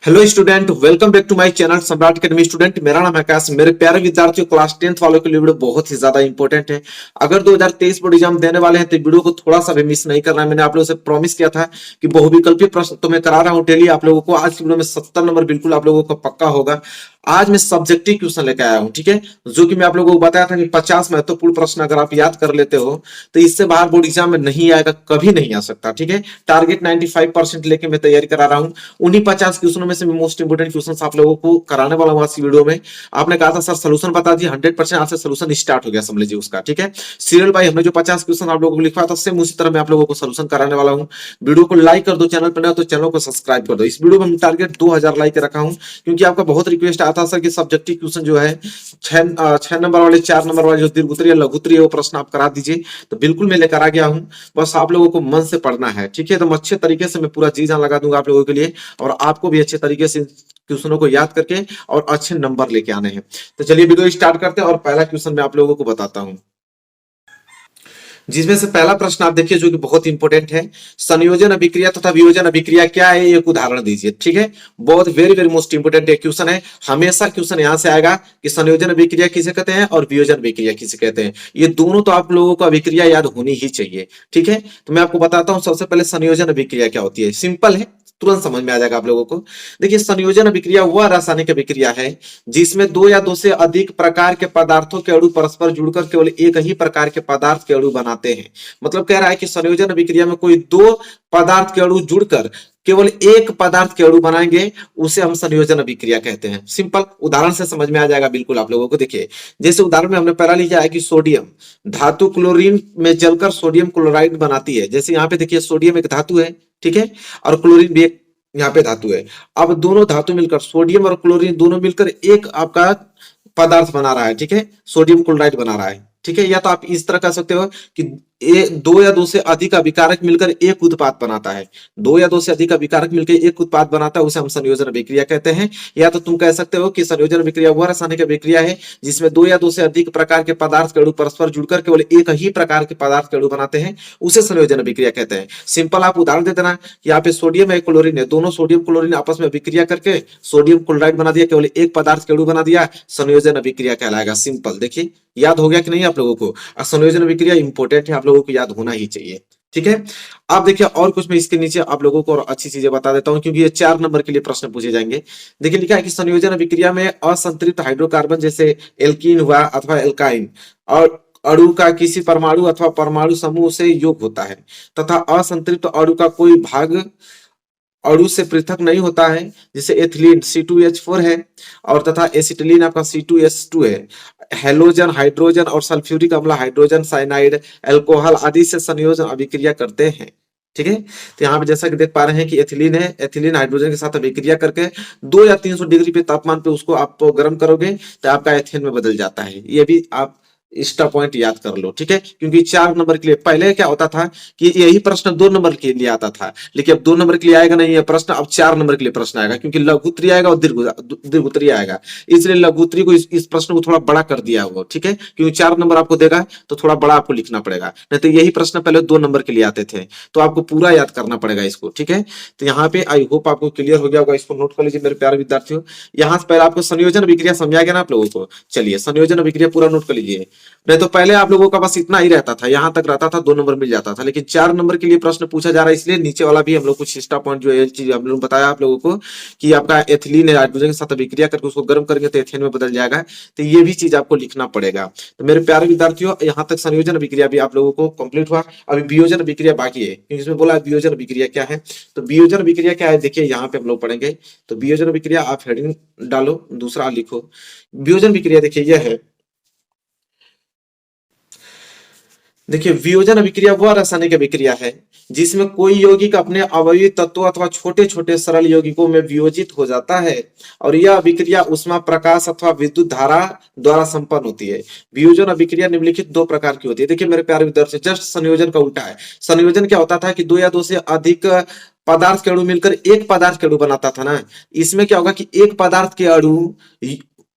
Hello student, welcome back to my channel Samrat academy. Student, मेरा नाम है आकाश। मेरे प्यारे विद्यार्थियों, क्लास 10th वालों के लिए वीडियो बहुत ही ज्यादा इंपॉर्टेंट है। अगर 2023 बोर्ड एग्जाम देने वाले हैं तो वीडियो को थोड़ा सा भी मिस नहीं करना है। मैंने आप लोगों से प्रॉमिस किया था कि बहुविकल्पीय प्रश्न तो मैं करा रहा हूँ डेली आप लोगों को। आज की वीडियो में 70 नंबर बिल्कुल आप लोगों को पक्का होगा। आज मैं सब्जेक्टिव क्वेश्चन लेकर आया हूँ, ठीक है। जो कि मैं आप लोगों को बताया था कि 50 महत्वपूर्ण प्रश्न अगर आप याद कर लेते हो तो इससे बाहर बोर्ड एग्जाम में नहीं आएगा, कभी नहीं आ सकता, ठीक है। टारगेट 95% लेके मैं तैयारी करा रहा हूँ। उन्हीं 50 क्वेश्चनों में से मोस्ट इंपोर्टेंट क्वेश्चन आप लोगों को कराने वाला हूँ आज की वीडियो में। आपने कहा था सर सोल्यूशन बता दिए, 100% आज से सोल्यूशन स्टार्ट हो गया, समझ लीजिए उसका, ठीक है। सीरियल बाई हमने जो 50 क्वेश्चन आप लोगों को लिखवाया था सेम उसी तरह मैं आप लोगों को सोल्यूशन कराने वाला हूँ। वीडियो को लाइक कर दो, चैनल पर नया तो चैनल को सब्सक्राइब कर दो। इस वीडियो में हम टारगेट 2000 लाइक रखा हूँ, क्योंकि आपका बहुत रिक्वेस्ट आता सर कि सब्जेक्टिव क्वेश्चन जो है 6 नंबर वाले, 4 नंबर वाले जो दीर्घोत्तरीय लघुत्तरीय वो प्रश्न आप करा दीजिए। तो बिल्कुल मैं लेकर आ गया हूँ, बस आप लोगों को मन से पढ़ना है, ठीक है। तो अच्छे तरीके से मैं पूरा जी जान लगा दूंगा आप लोगों के लिए, और आपको भी अच्छे तरीके से क्वेश्चनों को याद करके और अच्छे नंबर लेके आने हैं। तो चलिए वीडियो स्टार्ट करते हैं और पहला क्वेश्चन मैं आप लोगों को बताता हूं, जिसमें से पहला प्रश्न आप देखिए जो कि बहुत इंपॉर्टेंट है। संयोजन अभिक्रिया तथा वियोजन अभिक्रिया क्या है, एक उदाहरण दीजिए, ठीक है। बहुत very very most important question है। हमेशा क्वेश्चन यहां से आएगा कि संयोजन अभिक्रिया किसे कहते हैं और वियोजन अभिक्रिया किसे कहते हैं। ये दोनों तो आप लोगों को अभिक्रिया याद होनी ही चाहिए, ठीक है। तो मैं आपको बताता हूं सबसे पहले संयोजन अभिक्रिया क्या होती है। सिंपल है, तुरंत समझ में आ जाएगा आप लोगों को। देखिए, संयोजन अभिक्रिया वह रासायनिक अभिक्रिया है जिसमें दो या दो से अधिक प्रकार के पदार्थों के अणु परस्पर जुड़कर केवल एक ही प्रकार के पदार्थ के अणु बनाते हैं। मतलब कह रहा है कि संयोजन अभिक्रिया में कोई दो पदार्थ के अणु जुड़कर केवल एक पदार्थ के अणु बनाएंगे, उसे हम संयोजन अभिक्रिया कहते हैं। सिंपल उदाहरण से समझ में आ जाएगा बिल्कुल आप लोगों को। देखिए, जैसे उदाहरण में हमने पहला लिया है कि सोडियम धातु क्लोरीन में जलकर सोडियम क्लोराइड बनाती है। जैसे यहाँ पे देखिए सोडियम एक धातु है, ठीक है, और क्लोरीन भी एक यहाँ पे धातु है। अब दोनों धातु मिलकर, सोडियम और क्लोरीन दोनों मिलकर एक आपका पदार्थ बना रहा है, ठीक है, सोडियम क्लोराइड बना रहा है, ठीक है। या तो आप इस तरह कह सकते हो कि दो या दो से अधिक अभिकारक मिलकर एक उत्पाद बनाता है। दो या दो से अधिक अभिकारक मिलकर एक उत्पाद बनाता है, उसे हम संयोजन अभिक्रिया कहते हैं। या तो तुम कह सकते हो कि संयोजन अभिक्रिया वह रासायनिक अभिक्रिया है जिसमें दो या दो से अधिक प्रकार के पदार्थ के अणु परस्पर जुड़कर केवल एक ही प्रकार के पदार्थ के अणु बनाते हैं, उसे संयोजन अभिक्रिया कहते हैं। सिंपल आप उदाहरण दे देना, यहाँ पे सोडियम है, क्लोरीन है, दोनों सोडियम क्लोरीन आपस में अभिक्रिया करके सोडियम क्लोराइड बना दिया, केवल एक पदार्थ के अणु बना दिया, संयोजन अभिक्रिया कहलाएगा। सिंपल, देखिए याद हो गया कि नहीं आप लोगों को। संयोजन अभिक्रिया इंपॉर्टेंट है, आप लोगों को याद होना ही चाहिए, ठीक है। आप देखिए और कुछ मैं इसके नीचे आप लोगों को और अच्छी चीजें बता देता हूं, क्योंकि ये 4 नंबर के लिए प्रश्न पूछे जाएंगे। देखिए लिखा है कि संयोजन अभिक्रिया में असंतृप्त हाइड्रोकार्बन जैसे एल्कीन हुआ अथवा एल्काइन और अणु का किसी परमाणु अथवा परमाणु समूह से योग होता है तथा असंतृप्त अणु का कोई भाग अणु से पृथक नहीं होता है, जैसे एथिलीन C2H4 है और तथा एसिटिलीन आपका C2H2 है। हेलोजन, हाइड्रोजन और सल्फ्यूरिक अम्ल, हाइड्रोजन साइनाइड, अल्कोहल आदि से संयोजन अभिक्रिया करते हैं, ठीक है। तो यहाँ पे जैसा कि देख पा रहे हैं कि एथिलीन है, एथिलीन हाइड्रोजन के साथ अभिक्रिया करके 2 या 300 डिग्री पे तापमान पे उसको आप गर्म करोगे तो आपका एथेन में बदल जाता है। ये भी आप एक्स्ट्रा पॉइंट याद कर लो, ठीक है। क्योंकि 4 नंबर के लिए पहले क्या होता था कि यही प्रश्न 2 नंबर के लिए आता था, लेकिन अब 2 नंबर के लिए आएगा नहीं ये प्रश्न, अब 4 नंबर के लिए प्रश्न आएगा, क्योंकि लघुत्तरी आएगा और दीर्घोत्तरी आएगा। इसलिए लघुत्तरी को इस प्रश्न को थोड़ा बड़ा कर दिया हुआ, ठीक है, क्योंकि 4 नंबर आपको देगा तो थोड़ा बड़ा आपको लिखना पड़ेगा, नहीं तो यही प्रश्न पहले 2 नंबर के लिए आते थे, तो आपको पूरा याद करना पड़ेगा इसको, ठीक है। तो यहाँ पे आई होप आपको क्लियर हो गया होगा, इसको नोट कर लीजिए मेरे प्यारे विद्यार्थियों। यहाँ से पहले आपको संयोजन अभिक्रिया समझा गया ना आप लोगों को। चलिए संयोजन अभिक्रिया पूरा नोट कर लीजिए। नहीं तो पहले आप लोगों का बस इतना ही रहता था, यहां तक रहता था, 2 नंबर मिल जाता था, लेकिन 4 नंबर के लिए प्रश्न पूछा जा रहा है, इसलिए नीचे वाला भी हम लोग कुछ एक्स्ट्रा पॉइंट जो है चीज हम लोग बताया आप लोगों को कि आपका एथिलीन है हाइड्रोजन के साथ अभिक्रिया करके उसको गर्म करेंगे तो एथेन में बदल जाएगा। तो ये भी चीज आपको लिखना पड़ेगा। तो मेरे प्यारे विद्यार्थियों, यहाँ तक संयोजन अभिक्रिया भी आप लोगों को कंप्लीट हुआ। अभी वियोजन अभिक्रिया बाकी है, क्योंकि इसमें बोला वियोजन अभिक्रिया क्या है। तो वियोजन अभिक्रिया क्या है देखिए यहाँ पे हम लोग पढ़ेंगे। तो वियोजन अभिक्रिया आप हेडिंग डालो, दूसरा लिखो। वियोजन अभिक्रिया देखिए यह है, देखिए वियोजन अभिक्रिया वह रासायनिक अभिक्रिया है जिसमें कोई यौगिक अपने अवयवी तत्वों अथवा छोटे छोटे सरल यौगिकों में वियोजित हो जाता है और यह अभिक्रिया उष्मा प्रकाश अथवा विद्युत धारा द्वारा संपन्न होती है। वियोजन अभिक्रिया निम्नलिखित 2 प्रकार की होती है। देखिए मेरे प्यारे विद्यार्थी, जस्ट संयोजन का उल्टा है। संयोजन क्या होता था कि 2 या 2 से अधिक पदार्थ के अणु मिलकर एक पदार्थ के अणु बनाता था ना। इसमें क्या होगा कि एक पदार्थ के अणु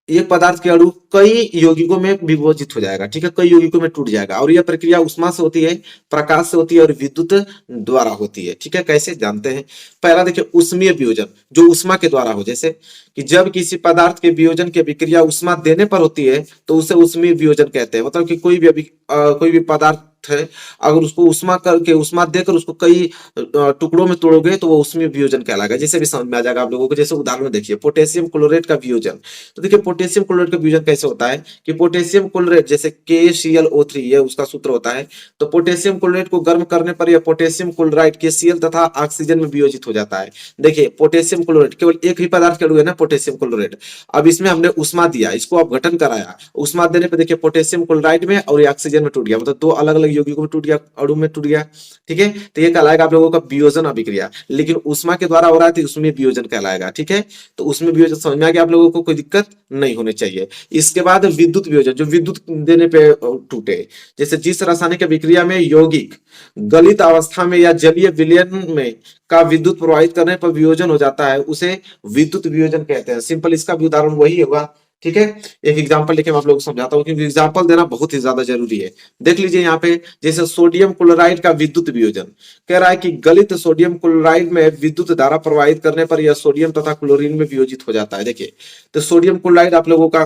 एक पदार्थ के अणु कई यौगिकों में विभाजित हो जाएगा, ठीक है, कई यौगिकों में टूट जाएगा। और यह प्रक्रिया उष्मा से होती है, प्रकाश से होती है और विद्युत द्वारा होती है, ठीक है। कैसे जानते हैं? पहला देखिए, उष्मीय वियोजन, जो उष्मा के द्वारा हो, जैसे कि जब किसी पदार्थ के वियोजन की अभिक्रिया उष्मा देने पर होती है तो उसे उष्मीय वियोजन कहते हैं। मतलब कि कोई भी पदार्थ है, अगर उसको उष्मा करके, उष्मा देकर उसको कई टुकड़ों में तोड़ोगे तो वो उष्मीय वियोजन कहलाएगा। जैसे भी समझ में आ जाएगा आप लोगों को। जैसे उदाहरण देखिए, पोटेशियम क्लोराइड का वियोजन। तो देखिए पोटेशियम क्लोराइड का वियोजन कैसे होता है कि पोटेशियम क्लोराइड, जैसे KClO3, ये उसका सूत्र होता है। तो पोटेशियम क्लोराइड को गर्म करने पर यह पोटेशियम क्लोराइड KCl तथा ऑक्सीजन में वियोजित हो जाता है। देखिए पोटेशियम क्लोराइड केवल एक ही पदार्थ के अणु है ना, पोटेशियम क्लोराइड। अब इसमें हमने उष्मा दिया, इसको अपघटन कराया, उष्मा देने पर देखिए पोटेशियम क्लोराइड में और ये ऑक्सीजन में टूट गया, मतलब दो अलग अलग यौगिकों में टूट गया, अणु में टूट गया, ठीक है। तो ये कहलाएगा आप लोगों का वियोजन अभिक्रिया। लेकिन उष्मा के द्वारा हो रहा है तो उसमें वियोजन कहलाएगा, ठीक है। तो उसमें वियोजन समझ में आ गया आप लोगों को, कोई दिक्कत नहीं होनी चाहिए। इसके बाद विद्युत वियोजन, जो विद्युत देने पे टूटे। जैसे जिस रासायनिक अभिक्रिया में यौगिक गलित अवस्था में या जलीय विलयन में का विद्युत प्रवाहित करने पर वियोजन हो जाता है, उसे विद्युत वियोजन कहते हैं। सिंपल इसका भी उदाहरण वही होगा, ठीक है। एक एग्जांपल लेके मैं आप लोगों को समझाता हूँ, क्योंकि एग्जांपल देना बहुत ही ज्यादा जरूरी है। देख लीजिए यहाँ पे, जैसे सोडियम क्लोराइड का विद्युत वियोजन। कह रहा है कि गलित सोडियम क्लोराइड में विद्युत धारा प्रवाहित करने पर यह सोडियम तथा क्लोरीन में वियोजित हो जाता है। देखिए, तो सोडियम क्लोराइड आप लोगों का,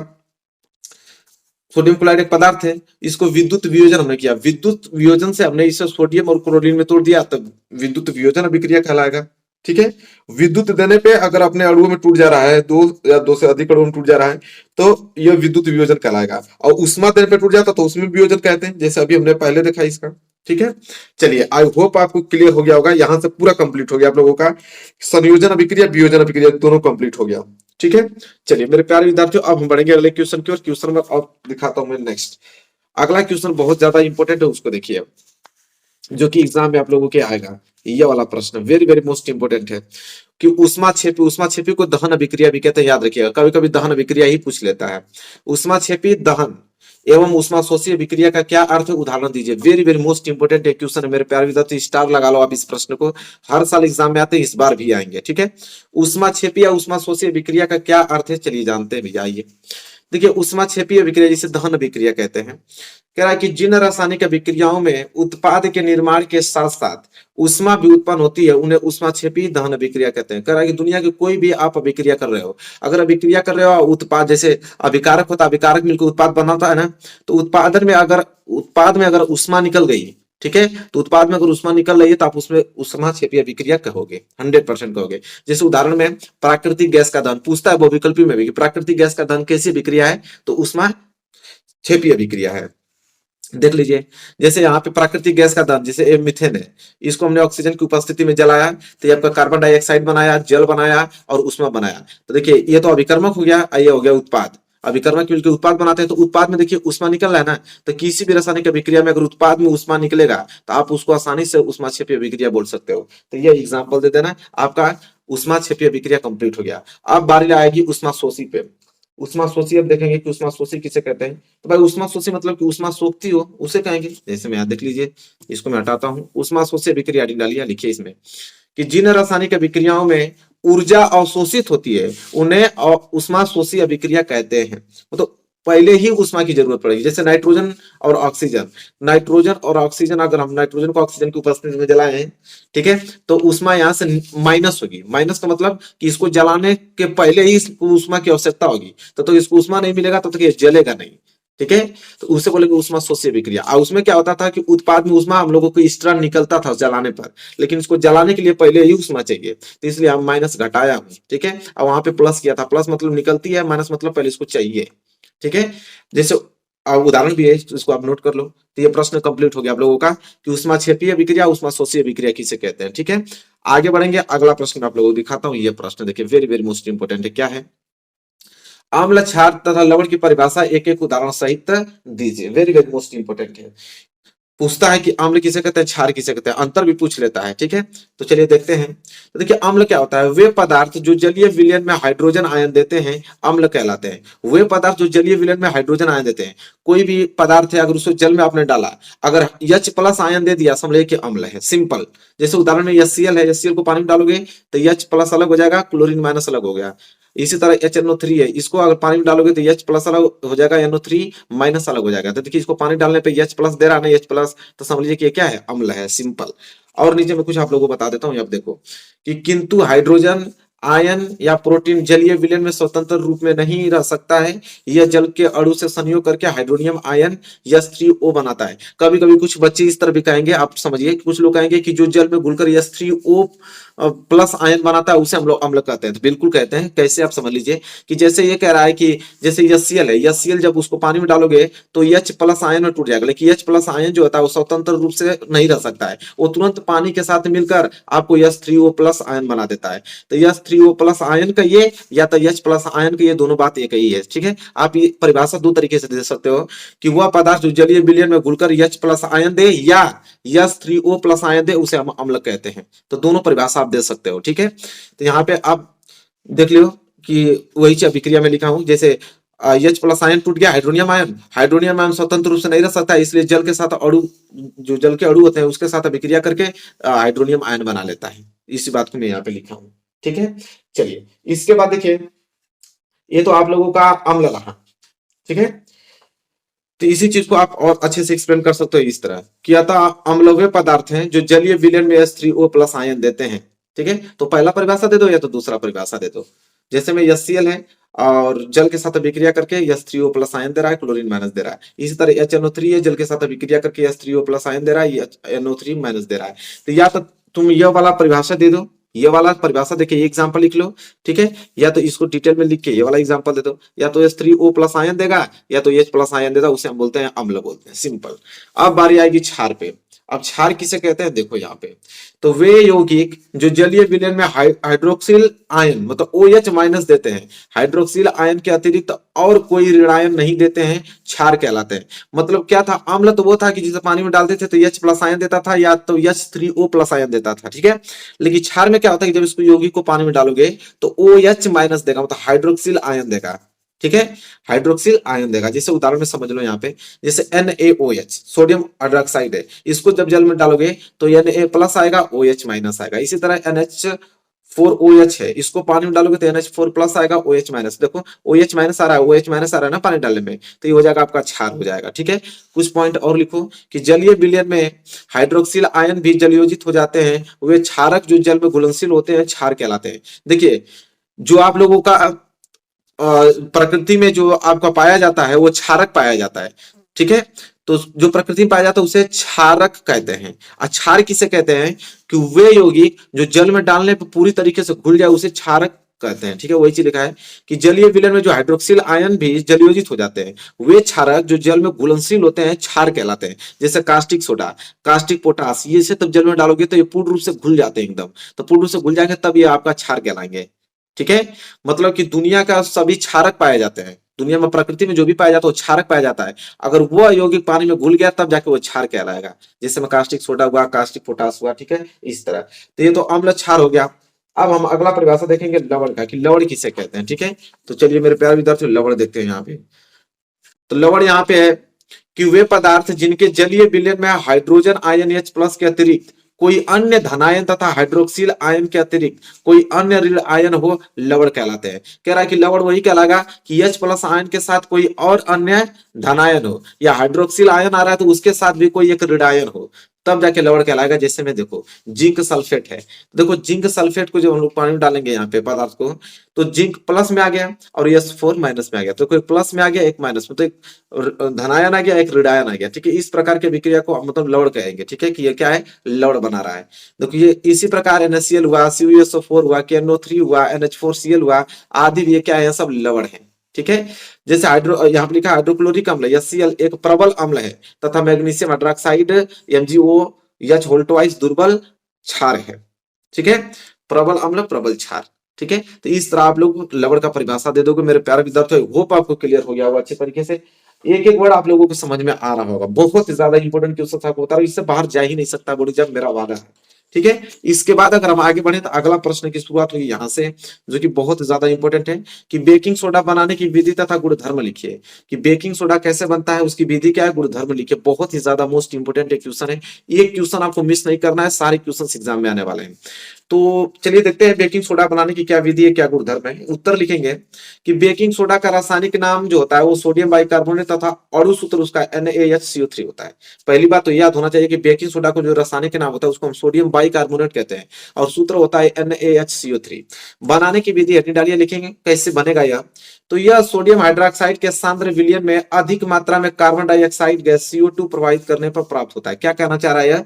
सोडियम क्लोराइड एक पदार्थ है, इसको विद्युत वियोजन हमने किया, विद्युत वियोजन से हमने इसे सोडियम और क्लोरीन में तोड़ दिया, तब विद्युत वियोजन अभिक्रिया कहलाएगा, ठीक है। विद्युत देने पे अगर अपने अणुओं में टूट जा रहा है, दो या दो से अधिक अणुओं में टूट जा रहा है, तो यह विद्युत वियोजन कहलाएगा। और उष्मा देने पे टूट जाता तो उसमें वियोजन कहते हैं, जैसे अभी हमने पहले देखा इसका, ठीक है। चलिए, आई होप आपको क्लियर हो गया होगा, यहां से पूरा कंप्लीट हो गया आप लोगों का। संयोजन अभिक्रिया, वियोजन अभिक्रिया दोनों कंप्लीट हो गया, ठीक है। चलिए मेरे प्यारे विद्यार्थियों, अब हम बढ़ेंगे अगले क्वेश्चन की ओर। क्वेश्चन में अब दिखाता हूं मैं नेक्स्ट। अगला क्वेश्चन बहुत ज्यादा इंपॉर्टेंट है, उसको देखिए, जो कि एग्जाम में आप लोगों के आएगा। ये वाला प्रश्न वेरी वेरी मोस्ट इंपोर्टेंट है कि उष्मा छेपी को दहन अभिक्रिया भी कहते हैं, याद रखिएगा। कभी कभी दहन अभिक्रिया ही पूछ लेता है। उष्मा छेपी दहन एवं उष्मा शोषी अभिक्रिया का क्या अर्थ है, उदाहरण दीजिए। Very very most important question है मेरे प्यारे विद्यार्थी, स्टार लगा लो आप इस प्रश्न को। हर साल एग्जाम में आते हैं, इस बार भी आएंगे, ठीक है। उष्मा छेपी या उष्मा शोषी अभिक्रिया का क्या अर्थ है, चलिए जानते हैं भैया। आइए देखिए, उष्मा छेपी अभिक्रिया जिसे दहन अभिक्रिया कहते हैं, कह रहा है कि जिन रासायनिक अभिक्रियाओं में उत्पाद के निर्माण के साथ साथ उष्मा भी उत्पन्न होती है, उन्हें उष्मा छेपी दहन अभिक्रिया कहते हैं। कह रहा है कि दुनिया की कोई भी आप अभिक्रिया कर रहे हो, अगर अभिक्रिया कर रहे हो, उत्पाद जैसे अभिकारक होता है, अभिकारक मिलकर उत्पाद बनाता है ना, तो उत्पाद में अगर उष्मा निकल गई, ठीक है, तो उत्पाद में अगर उष्मा निकल रही है तो आप उसमें उष्मा छेपी अभिक्रिया कहोगे, 100% कहोगे। जैसे उदाहरण में प्राकृतिक गैस का दहन पूछता है बहुविकल्पी में भी कि प्राकृतिक गैस का दहन कैसी अभिक्रिया है, तो उष्मा छेपी अभिक्रिया है। देख लीजिए, जैसे यहाँ पे प्राकृतिक गैस का दहन, जैसे मीथेन है, इसको हमने ऑक्सीजन की उपस्थिति में जलाया तो ये आपका कार्बन डाइऑक्साइड बनाया, जल बनाया और उष्मा बनाया। तो देखिए ये तो अभिकर्मक हो गया, ये हो गया उत्पाद। अभिकर्मक मिलकर उत्पाद बनाते हैं, तो उत्पाद में देखिए उष्मा निकल रहा है ना। तो किसी भी रासायनिक अभिक्रिया में अगर उत्पाद में उष्मा निकलेगा तो आप उसको आसानी से उष्मा छेपी अभिक्रिया बोल सकते हो। तो ये एग्जाम्पल दे देना, आपका उष्मा छेपी अभिक्रिया कंप्लीट हो गया। अब बारी आएगी उष्मा शोषी पे। उष्मा शोषी अब देखेंगे कि उष्मा शोषी किसे कहते हैं। तो भाई उष्मा शोषी मतलब कि उष्मा सोखती हो उसे कहेंगे। जैसे मैं यहाँ देख लीजिए, इसको मैं हटाता हूँ। उष्मा शोषी अभिक्रिया डालिए, लिखिए इसमें कि जिन रासायनिक अभिक्रियाओं में ऊर्जा अवशोषित होती है उन्हें उष्मा शोषी अभिक्रिया कहते हैं। मतलब पहले ही उष्मा की जरूरत पड़ेगी। जैसे नाइट्रोजन और ऑक्सीजन, अगर हम नाइट्रोजन को ऑक्सीजन की उपस्थिति में जलाएं, ठीक है, तो उष्मा यहाँ से माइनस होगी। माइनस का मतलब कि इसको जलाने के पहले ही इसको उष्मा की आवश्यकता होगी, तो इसको उष्मा नहीं मिलेगा तब तक ये जलेगा नहीं, ठीक है। तो उसे बोलेंगे उष्मा शोषी अभिक्रिया। और उसमें क्या होता था कि उत्पाद में उष्मा हम लोगों को इस तरह निकलता था जलाने पर, लेकिन इसको जलाने के लिए पहले ही उष्मा चाहिए, तो इसलिए हम माइनस घटाया हूं, ठीक है। और वहां पे प्लस किया था, प्लस मतलब निकलती है, माइनस मतलब पहले इसको चाहिए, ठीक है। जैसे उदाहरण भी है, इसको आप नोट कर लो। तो ये प्रश्न कंप्लीट हो गया आप लोगों का कि उष्मा छेपी अभिक्रिया, उष्मा शोषी अभिक्रिया किसे कहते हैं, ठीक है। आगे बढ़ेंगे, अगला प्रश्न आप लोगों को दिखाता हूं। ये प्रश्न देखिए वेरी वेरी मोस्ट इंपोर्टेंट है। क्या है, अम्ल, क्षार तथा लवण की परिभाषा एक एक उदाहरण सहित दीजिए। वेरी वेरी मोस्ट इंपोर्टेंट है। पूछता है कि अम्ल किसे कहते हैं, क्षार किसे कहते हैं, अंतर भी पूछ लेता है, ठीक है। तो चलिए देखते हैं। तो देखिए अम्ल क्या होता है, वे पदार्थ जो जलीय विलयन में हाइड्रोजन आयन देते हैं अम्ल कहलाते हैं। वे पदार्थ जो जलीय विलयन में हाइड्रोजन आयन देते हैं, कोई भी पदार्थ है अगर उसको जल में आपने डाला, अगर H+ आयन दे दिया, समझिए कि अम्ल है, सिंपल। जैसे उदाहरण में HCl है, HCl को पानी में डालोगे तो H+ अलग हो जाएगा, क्लोरीन माइनस अलग हो गया। इसी तरह HNO3 है, इसको अगर पानी में डालोगे तो H प्लस अलग हो जाएगा, NO3 माइनस अलग हो जाएगा। तो देखिए इसको पानी डालने पे H प्लस दे रहा है ना, H प्लस, तो समझ लीजिए कि ये क्या है, अम्ल है, सिंपल। और नीचे में कुछ आप लोगों को बता देता हूँ, अब देखो कि किंतु हाइड्रोजन आयन या प्रोटीन जलीय विलयन में स्वतंत्र रूप में नहीं रह सकता है, यह जल के अणु से संयोग करके हाइड्रोनियम आयन H3O बनाता है। कभी कभी कुछ बच्चे इस तरह भी कहेंगे, आप समझिए, कुछ लोग कहेंगे कि जो जल में घुलकर H3O प्लस आयन बनाता है उसे हम लोग अम्ल कहते हैं। तो बिल्कुल कहते हैं, कैसे आप समझ लीजिए कि जैसे ये कह रहा है कि जैसे HCl है, HCl जब उसको पानी में डालोगे तो H प्लस आयन में टूट जाएगा, लेकिन H प्लस आयन जो होता है वो स्वतंत्र रूप से नहीं रह सकता है, वो तुरंत पानी के साथ मिलकर आपको H3O प्लस आयन बना देता है। तो H3O प्लस आयन का ये या तो H प्लस आयन का ये दोनों बात एक ही है, ठीक है। आप ये परिभाषा दो तरीके से दे सकते हो कि वह पदार्थ जो जलीय विलयन में घुलकर H प्लस आयन दे या H3O प्लस आयन दे उसे हम अम्ल कहते हैं। तो दोनों परिभाषा आप दे सकते हो, ठीक है। तो यहाँ पे आप देख लियो कि वही अभिक्रिया में लिखा हूं, जैसे H प्लस आयन टूट गया, हाइड्रोनियम आयन, हाइड्रोनियम आयन स्वतंत्र रूप से नहीं रह सकता, इसलिए जल के साथ अणु, जो जल के अणु होते हैं उसके साथ अभिक्रिया करके हाइड्रोनियम आयन बना लेता है। इसी बात को मैं यहाँ पे लिखा हूं, ठीक है। चलिए इसके बाद देखिए, ये तो आप लोगों का अम्ल रहा, ठीक है। तो इसी चीज को आप और अच्छे से एक्सप्लेन कर सकते हो इस तरह कि अतः अम्ल वे पदार्थ हैं जो जलीय विलयन में H3O प्लस आयन देते हैं, ठीक है। तो पहला परिभाषा दे दो या तो दूसरा परिभाषा दे दो। जैसे में HCl है और जल के साथ अभिक्रिया करके H3O प्लस आयन दे रहा है, क्लोरीन माइनस दे रहा है। इसी तरह HNO3 है, जल के साथ अभिक्रिया करके H3O प्लस आयन दे रहा है, NO3 माइनस दे रहा है। तो या तो तुम ये वाला परिभाषा दे दो, ये वाला परिभाषा देखिए, ये एग्जांपल लिख लो, ठीक है, या तो इसको डिटेल में लिख के ये वाला एग्जांपल दे दो, या तो H3O प्लस आयन देगा या तो H प्लस आयन देगा, उसे हम बोलते हैं अम्ल बोलते हैं, सिंपल। अब बारी आएगी क्षार पे। अब क्षार किसे कहते हैं, देखो यहाँ पे, तो वे यौगिक जो जलीय विलयन में हाइड्रोक्सिल आयन मतलब OH माइनस देते हैं, हाइड्रोक्सिल आयन के अतिरिक्त और कोई ऋणायन नहीं देते हैं, क्षार कहलाते हैं। मतलब क्या था, अम्ल तो वो था कि जिसे पानी में डालते थे तो H प्लस आयन देता था या तो H3O प्लस आयन देता था, ठीक है। लेकिन क्षार में क्या होता है कि जब इसको यौगिक को पानी में डालोगे तो OH माइनस देगा, मतलब हाइड्रोक्सिल आयन देगा, ठीक है, हाइड्रोक्सिल आयन देगा। जैसे उदाहरण में समझ लो यहाँ पे, जैसे NaOH सोडियम हाइड्रोक्साइड है, इसको जब जल में डालोगे तो Na प्लस आएगा, OH माइनस आएगा। इसी तरह NH4OH है, इसको पानी में डालोगे तो NH4 प्लस आएगा, OH माइनस। देखो OH माइनस आ रहा है, OH माइनस आ रहा है ना पानी डालने में, तो ये हो जाएगा आपका क्षार हो जाएगा, ठीक है। कुछ पॉइंट और लिखो कि जलीय विलयन में हाइड्रोक्सिल आयन भी जलयोजित हो जाते हैं, वे क्षारक जो जल में घुलनशील होते हैं क्षार कहलाते हैं। देखिए जो आप लोगों का प्रकृति में जो आपका पाया जाता है वो क्षारक पाया जाता है, ठीक है। तो जो प्रकृति में पाया जाता है उसे क्षारक कहते हैं। क्षार किसे कहते हैं कि वे यौगिक जो जल में डालने पर पूरी तरीके से घुल जाए उसे क्षारक कहते हैं, ठीक है। वही चीज लिखा है कि जलीय विलयन में जो हाइड्रोक्सिल आयन भी जलयोजित हो जाते हैं, वे क्षारक जो जल में घुलनशील होते हैं क्षार कहलाते हैं। जैसे कास्टिक सोडा, कास्टिक पोटास, ये से तब जल में डालोगे तो ये पूर्ण रूप से घुल जाते हैं एकदम, तो पूर्ण रूप से घुल जाएंगे तब ये आपका क्षार कहलाएंगे, ठीक है। मतलब कि दुनिया का सभी क्षारक पाए जाते हैं, दुनिया में प्रकृति में जो भी पाया जाता है वो क्षारक पाया जाता है। अगर वो यौगिक पानी में घुल गया तब जाके वो क्षार कहलाएगा। जैसे में कास्टिक सोडा हुआ, कास्टिक पोटास हुआ, ठीक है, इस तरह। तो ये तो अम्ल क्षार हो गया। अब हम अगला परिभाषा देखेंगे लवण का, कि लवण किसे कहते हैं, ठीक है। तो चलिए मेरे प्यारे विद्यार्थियों लवण देखते हैं यहाँ पे। तो लवण यहाँ पे है कि वे पदार्थ जिनके जलीय विलयन में हाइड्रोजन आयन H प्लस के अतिरिक्त कोई अन्य धनायन तथा हाइड्रोक्सिल आयन के अतिरिक्त कोई अन्य ऋण आयन हो, लवण कहलाते हैं। कह रहा है कि लवण वही कहलाएगा कि H प्लस आयन के साथ कोई और अन्य धनायन हो, या हाइड्रोक्सिल आयन आ रहा है तो उसके साथ भी कोई एक ऋण आयन हो, तब जाके लवण कहलाएगा। जैसे में देखो जिंक सल्फेट है, देखो जिंक सल्फेट को जब हम लोग पानी में डालेंगे यहाँ पे पदार्थ को, तो जिंक प्लस में आ गया और H4 माइनस में आ गया, तो कोई प्लस में आ गया एक माइनस में, तो एक धनायन आ गया एक ऋणायन आ गया, ठीक है। इस प्रकार के विक्रिया को मतलब लवण कहेंगे, ठीक है, कि ये क्या है, लवण बना रहा है। देखो ये इसी प्रकार NaCl हुआ, CuSO4 हुआ, KNO3 हुआ, NH4Cl हुआ आदि, ये क्या है, सब लवण है, ठीक है। जैसे हाइड्रो यहाँ पे लिखा हाइड्रोक्लोरिक अम्ल HCl एक प्रबल अम्ल है तथा मैग्नीशियम हाइड्रोक्साइड MgOH होल्टवाइज दुर्बल क्षार है, ठीक है। प्रबल अम्ल प्रबल क्षार, ठीक है। तो इस तरह आप लोग लवण का परिभाषा दे दोगे मेरे प्यारे विद्यार्थियों। होप आपको क्लियर हो गया होगा अच्छे तरीके से, एक एक वर्ड आप लोगों को समझ में आ रहा होगा। बहुत ज्यादा इंपॉर्टेंट क्वेश्चन आपको बता रहा हूं, इससे बाहर जा ही नहीं सकता बोर्ड एग्जाम, मेरा वादा है, ठीक है। इसके बाद अगर हम आगे बढ़े तो अगला प्रश्न की शुरुआत होगी यहाँ से, जो कि बहुत ज्यादा इंपॉर्टेंट है कि बेकिंग सोडा बनाने की विधि तथा गुणधर्म लिखिए। कि बेकिंग सोडा कैसे बनता है, उसकी विधि क्या है, गुणधर्म लिखिए। बहुत ही ज्यादा मोस्ट इंपोर्टेंट एक क्वेश्चन है, एक क्वेश्चन आपको मिस नहीं करना है, सारे क्वेश्चन एग्जाम में आने वाले हैं। तो चलिए देखते हैं बेकिंग सोडा बनाने की क्या विधि है, क्या गुणधर्म है। उत्तर लिखेंगे कि बेकिंग सोडा का रासायनिक नाम जो होता है वो सोडियम बाइकार्बोनेट तथा अणु सूत्र उसका NaHCO3 होता है। पहली बात तो याद होना चाहिए कि बेकिंग सोडा को जो रासायनिक नाम होता है उसको हम सोडियम बाइकार्बोनेट कहते हैं और सूत्र होता है NaHCO3। बनाने की विधि हटनी डालिए, लिखेंगे कैसे बनेगा यह। तो यह सोडियम हाइड्रोक्साइड के सांद्र विलयन में अधिक मात्रा में कार्बन डाइऑक्साइड गैस CO2 प्रवाहित करने पर प्राप्त होता है। क्या कहना चाह रहा है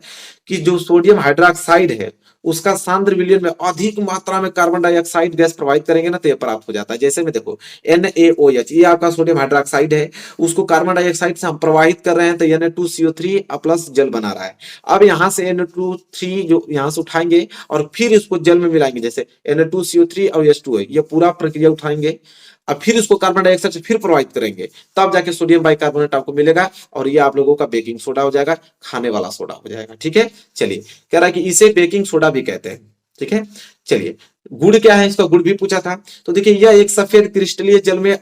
कि जो सोडियम हाइड्रोक्साइड है उसका सांद्र विलयन में अधिक मात्रा में कार्बन डाइऑक्साइड गैस प्रवाहित करेंगे ना तो यह प्राप्त हो जाता है। जैसे में देखो NaOH ये आपका सोडियम हाइड्रोक्साइड है, उसको कार्बन डाइऑक्साइड से हम प्रवाहित कर रहे हैं तो Na2CO3 प्लस जल बना रहा है। अब यहां से Na2 जो यहां से उठाएंगे और फिर इसको जल में मिलाएंगे, जैसे Na2CO3 और H2O है, ये पूरा प्रक्रिया उठाएंगे अब फिर इसको कार्बन डाइऑक्साइड से फिर प्रवाहित करेंगे, तब जाके सोडियम बाइकार्बोनेट आपको मिलेगा और ये आप लोगों का बेकिंग सोडा हो जाएगा, खाने वाला सोडा हो जाएगा। ठीक है, चलिए कह रहा है कि इसे बेकिंग सोडा भी कहते हैं। ठीक है, चलिए गुड़ क्या है, इसका गुड़ भी पूछा था। तो देखिए यह एक सफेद क्रिस्टलीय जल में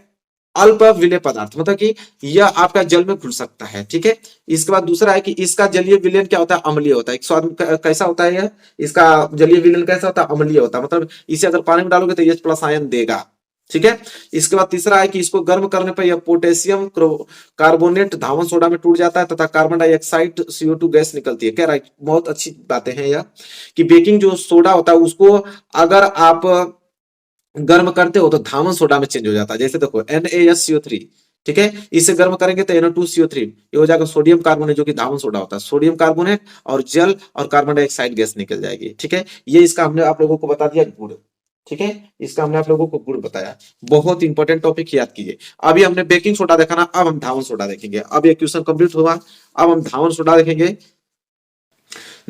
अल्प विलेय पदार्थ, मतलब कि यह आपका जल में घुल सकता है। ठीक है, इसके बाद दूसरा है कि इसका जलीय विलयन क्या होता है, अम्लीय होता है। स्वाद कैसा होता है यह, इसका जलीय विलयन कैसा होता है, अम्लीय होता है, मतलब इसे अगर पानी में डालोगे तो H+ आयन देगा। ठीक है, इसके बाद तीसरा है कि इसको गर्म करने पर यह पोटेशियम कार्बोनेट धावन सोडा में टूट जाता है तथा कार्बन डाइऑक्साइड CO2 गैस निकलती है। कह रहा है बहुत अच्छी बातें हैं यह कि बेकिंग जो सोडा होता है उसको अगर आप गर्म करते हो तो धावन सोडा में चेंज हो जाता है। जैसे देखो NaSCO3, ठीक है, इसे गर्म करेंगे तो Na2CO3 ये हो जाएगा सोडियम कार्बोनेट जो कि धावन सोडा होता है। सोडियम कार्बोनेट और जल और कार्बन डाइऑक्साइड गैस निकल जाएगी। ठीक है, ये इसका हमने आप लोगों को बता दिया गुड़। ठीक है, इसका हमने आप लोगों को गुण बताया, बहुत इंपॉर्टेंट टॉपिक याद कीजिए। अभी हमने बेकिंग सोडा देखा ना, अब हम धावन सोडा देखेंगे। अब ये क्वेश्चन कंप्लीट हुआ, अब हम धावन सोडा देखेंगे।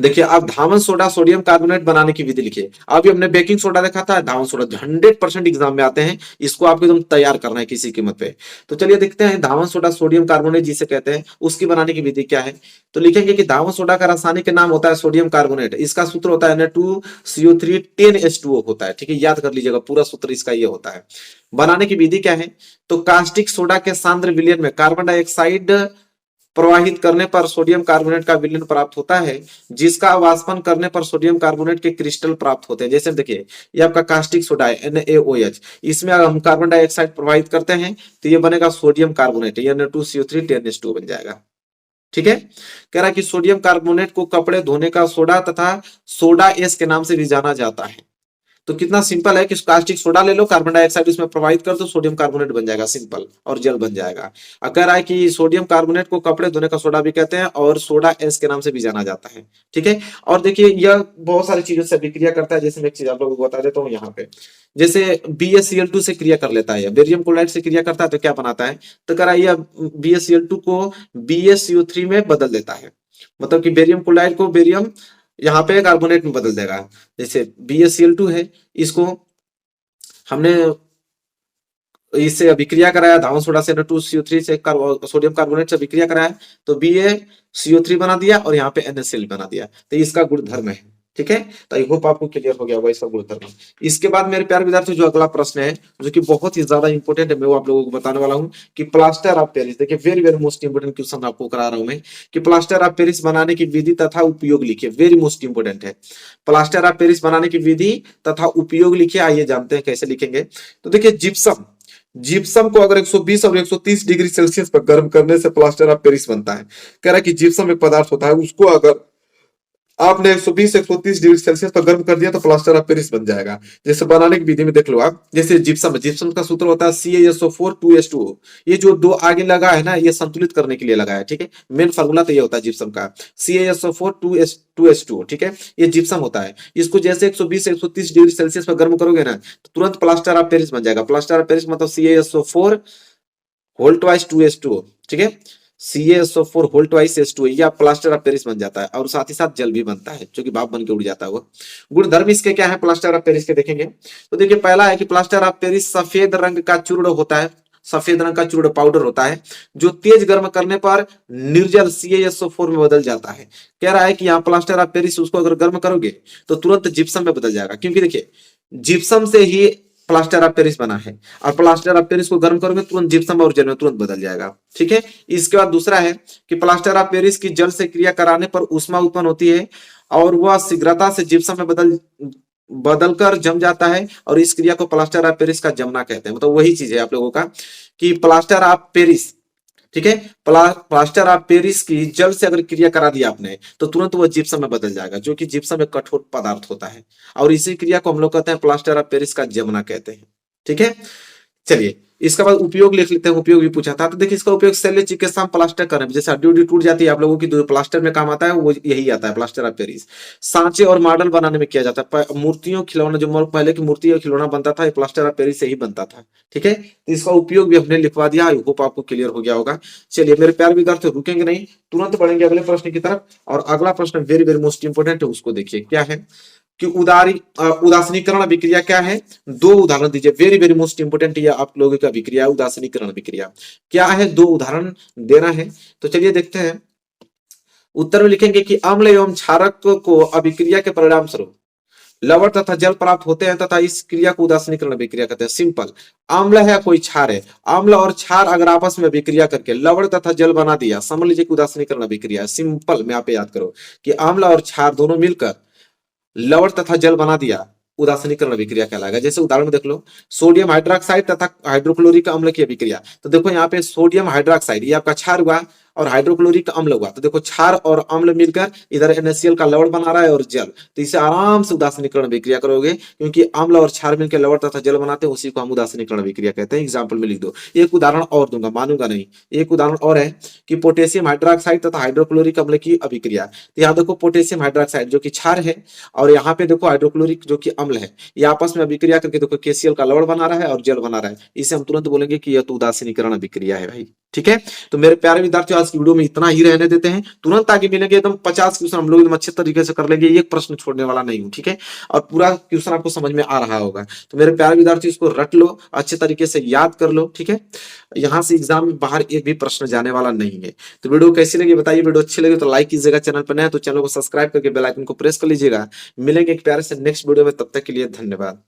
देखिए अब धावन सोडा सोडियम कार्बोनेट बनाने की विधि लिखिए। अभी हमने बेकिंग सोडा देखा था, धावन सोडा 100% एग्जाम में आते हैं, इसको आपको एकदम तैयार करना है किसी कीमत पे। तो चलिए देखते हैं धावन सोडा सोडियम कार्बोनेट जिसे कहते हैं उसकी बनाने की विधि क्या है। तो लिखेंगे कि धावन सोडा का रासायनिक नाम होता है सोडियम कार्बोनेट, इसका सूत्र होता है Na2CO3 10H2O होता है। ठीक है, याद कर लीजिएगा पूरा सूत्र इसका ये होता है। बनाने की विधि क्या है, तो कास्टिक सोडा के सांद्र विलयन में कार्बन डाइऑक्साइड प्रवाहित करने पर सोडियम कार्बोनेट का विलयन प्राप्त होता है, जिसका वाष्पन करने पर सोडियम कार्बोनेट के क्रिस्टल प्राप्त होते हैं। जैसे देखिए ये आपका कास्टिक सोडा है NaOH, इसमें अगर हम कार्बन डाइऑक्साइड प्रवाहित करते हैं तो ये बनेगा सोडियम कार्बोनेट, ये Na2CO3 10H2O बन जाएगा। ठीक है, कह रहा है कि सोडियम कार्बोनेट को कपड़े धोने का सोडा तथा सोडा एस के नाम से भी जाना जाता है। तो कितना सिंपल है कि कास्टिक सोडा ले लो, कार्बन डाइऑक्साइड उसमें प्रवाहित कर दो, सोडियम कार्बोनेट बन जाएगा सिंपल और जल बन जाएगा। अगर है कि सोडियम कार्बोनेट को कपड़े धोने का सोडा भी कहते हैं और सोडा एस के नाम से भी जाना जाता है। ठीक है, और देखिए यह बहुत सारी चीजों से अभिक्रिया करता है। जैसे मैं एक चीज आप लोगों को बता देता हूँ यहाँ पे, जैसे BaCl2 से क्रिया कर लेता है, बेरियम क्लोराइड से क्रिया करता है तो क्या बनाता है, तो कह रहा है यह BaCl2 को BaCO3 में बदल देता है, मतलब कि बेरियम क्लोराइड को बेरियम यहाँ पे कार्बोनेट में बदल देगा। जैसे BaCl2 है, इसको हमने इससे अभिक्रिया कराया धावन सोडा से Na2CO3 से सोडियम कार्बोनेट से अभिक्रिया कराया तो BaCO3 बना दिया और यहाँ पे NaCl बना दिया, तो इसका गुणधर्म है। ठीक है, तो आई होप आपको क्लियर हो गया होगा इसका गुणधर्म। इसके बाद मेरे प्यारे विद्यार्थी जो अगला प्रश्न है जो कि बहुत ही ज्यादा इंपॉर्टेंट है, मैं वो आप लोगों को बताने वाला हूँ कि प्लास्टर ऑफ पेरिस, देखिए very very most important question आपको करा रहा हूं मैं कि प्लास्टर ऑफ पेरिस बनाने की विधि तथा उपयोग लिखिए, वेरी मोस्ट इंपोर्टेंट है। प्लास्टर ऑफ पेरिस बनाने की विधि तथा उपयोग लिखिए, आइए जानते हैं कैसे लिखेंगे। तो देखिए जिप्सम को अगर 120 और 130 डिग्री सेल्सियस पर गर्म करने से प्लास्टर ऑफ पेरिस बनता है। कह रहा है कि जिप्सम एक पदार्थ होता है, उसको अगर आपने 120 130 डिग्री सेल्सियस पर गर्म कर दिया तो प्लास्टर ऑफ पेरिस बन जाएगा। जैसे बनाने की विधि में देख लो आप, जैसे जिप्सम का सूत्र होता है CaSO4 2H2O, ये जो दो आगे लगा है ना ये संतुलित करने के लिए लगा है। ठीक है, मेन फार्मूला तो ये होता है जिप्सम का CaSO4 2H2O। ठीक है, ये जिप्सम होता है, इसको जैसे 120 130 डिग्री सेल्सियस पर गर्म करोगे ना तो तुरंत प्लास्टर ऑफ पेरिस बन जाएगा। प्लास्टर ऑफ पेरिस मतलब CaSO4 होल ट्वाइस 2H2O। ठीक है, CaSO4 होल ट्वाइस H2O, या प्लास्टर ऑफ पेरिस बन जाता है और साथ ही साथ जल भी बनता है जो कि भाप बन के उड़ जाता है। वो गुणधर्म इसके क्या है प्लास्टर ऑफ पेरिस के देखेंगे। तो देखिए पहला है कि प्लास्टर ऑफ पेरिस सफेद रंग का चूर्ण होता है, सफेद रंग का चूर्ण पाउडर होता है जो तेज गर्म करने पर निर्जल CaSO4 में बदल जाता है। कह रहा है कि यहाँ प्लास्टर ऑफ पेरिस उसको अगर गर्म करोगे तो तुरंत जिप्सम में बदल जाएगा, क्योंकि देखिए जिप्सम से ही प्लास्टर ऑफ पेरिस बना है और प्लास्टर ऑफ पेरिस को गर्म करोगे तुरंत जिप्सम और जल में तुरंत बदल जाएगा। ठीक है, इसके बाद दूसरा है कि प्लास्टर ऑफ पेरिस की जल से क्रिया कराने पर ऊष्मा उत्पन्न होती है और वह शीघ्रता से जिप्सम में बदलकर जम जाता है और इस क्रिया को प्लास्टर ऑफ पेरिस का जमना कहते हैं। मतलब वही चीज है आप लोगों का कि प्लास्टर ऑफ पेरिस, ठीक है, प्लास्टर ऑफ पेरिस की जल से अगर क्रिया करा दिया आपने तो तुरंत वो जिप्सम में बदल जाएगा, जो कि जिप्सम एक कठोर पदार्थ होता है और इसी क्रिया को हम लोग कहते हैं प्लास्टर ऑफ पेरिस का जमना कहते हैं। ठीक है, चलिए इसके बाद उपयोग लिख लेते हैं। उपयोग भी पूछा था, तो देखिए इसका उपयोग शल्य चिकित्सा में प्लास्टर करने में, जैसे हड्डी उड्डी टूट जाती है आप लोगों की, जो प्लास्टर में काम आता है वो यही आता है, प्लास्टर ऑफ पेरिस। सांचे और मॉडल बनाने में किया जाता है, मूर्तियों खिलौना, जो पहले की मूर्ति और खिलौना बनता था ये प्लास्टर ऑफ पेरिस से ही बनता था। ठीक है, तो इसका उपयोग भी हमने लिखवा दिया, आई होप आपको क्लियर हो गया होगा। चलिए मेरे प्यारे विद्यार्थी रुकेंगे नहीं, तुरंत बढ़ेंगे अगले प्रश्न की तरफ। और अगला प्रश्न वेरी वेरी मोस्ट इंपोर्टेंट है, उसको देखिए क्या है कि उदासीनीकरण अभिक्रिया क्या है। दो उदाहरण दीजिए, वेरी वेरी मोस्ट इंपोर्टेंट ये आप लोगों की अभिक्रिया, उदासीनीकरण अभिक्रिया क्या है, दो उदाहरण देना है। तो चलिए देखते हैं, उत्तर में लिखेंगे कि अम्ल एवं क्षारक को अभिक्रिया के परिणाम स्वरूप लवण तथा जल प्राप्त होते हैं तथा इस क्रिया को उदासीनीकरण अभिक्रिया कहते हैं। सिंपल, अम्ल है कोई क्षार है, अम्ल और क्षार अगर आपस में अभिक्रिया करके लवण तथा जल बना दिया, समझ लीजिए कि उदासीनीकरण अभिक्रिया। सिंपल में आप याद करो कि अम्ल और क्षार दोनों मिलकर लवण तथा जल बना दिया, उदासीनीकरण अभिक्रिया कहलाएगा। जैसे उदाहरण में देख लो, सोडियम हाइड्रोक्साइड तथा हाइड्रोक्लोरिक अम्ल की अभिक्रिया। तो देखो यहाँ पे सोडियम हाइड्रोक्साइड ये आपका क्षार हुआ और हाइड्रोक्लोरिक अम्ल हुआ, तो देखो क्षार और अम्ल मिलकर इधर NaCl का लवण बना रहा है और जल, तो इसे आराम से उदासीनीकरण अभिक्रिया करोगे, क्योंकि अम्ल और क्षार मिलकर लवण तथा जल बनाते हैं, उसी को हम उदासीनीकरण अभिक्रिया कहते हैं। एग्जाम्पल में लिख दो। एक उदाहरण और दूंगा, मानूंगा नहीं, एक उदाहरण और है कि पोटेशियम हाइड्रोक्साइड तथा हाइड्रोक्लोरिक अम्ल की अभिक्रिया। तो यहाँ देखो पोटेशियम हाइड्रोक्साइड जो कि क्षार है और यहाँ पे देखो हाइड्रोक्लोरिक जो कि अम्ल है, ये आपस में अभिक्रिया करके देखो KCl का लवण बना रहा है और जल बना रहा है, इसे हम तुरंत बोलेंगे कि यह तो उदासीनीकरण अभिक्रिया है भाई। ठीक है, तो मेरे प्यारे विद्यार्थियों आज की वीडियो में इतना ही रहने देते हैं, तुरंत आगे मिलेंगे, एकदम 50 क्वेश्चन हम लोग एकदम अच्छे तरीके से कर लेंगे, एक प्रश्न छोड़ने वाला नहीं हूं। ठीक है, और पूरा क्वेश्चन आपको समझ में आ रहा होगा, तो मेरे प्यारे विद्यार्थियों इसको रट लो, अच्छे तरीके से याद कर लो। ठीक है, यहाँ से एग्जाम में बाहर एक भी प्रश्न जाने वाला नहीं है। तो वीडियो कैसी लगी बताइए, वीडियो अच्छी लगी तो लाइक कीजिएगा, चैनल पर नया तो चैनल को सब्सक्राइब करके बेल आइकन को प्रेस कर लीजिएगा। मिलेंगे एक प्यारे से नेक्स्ट वीडियो में, तब तक के लिए धन्यवाद।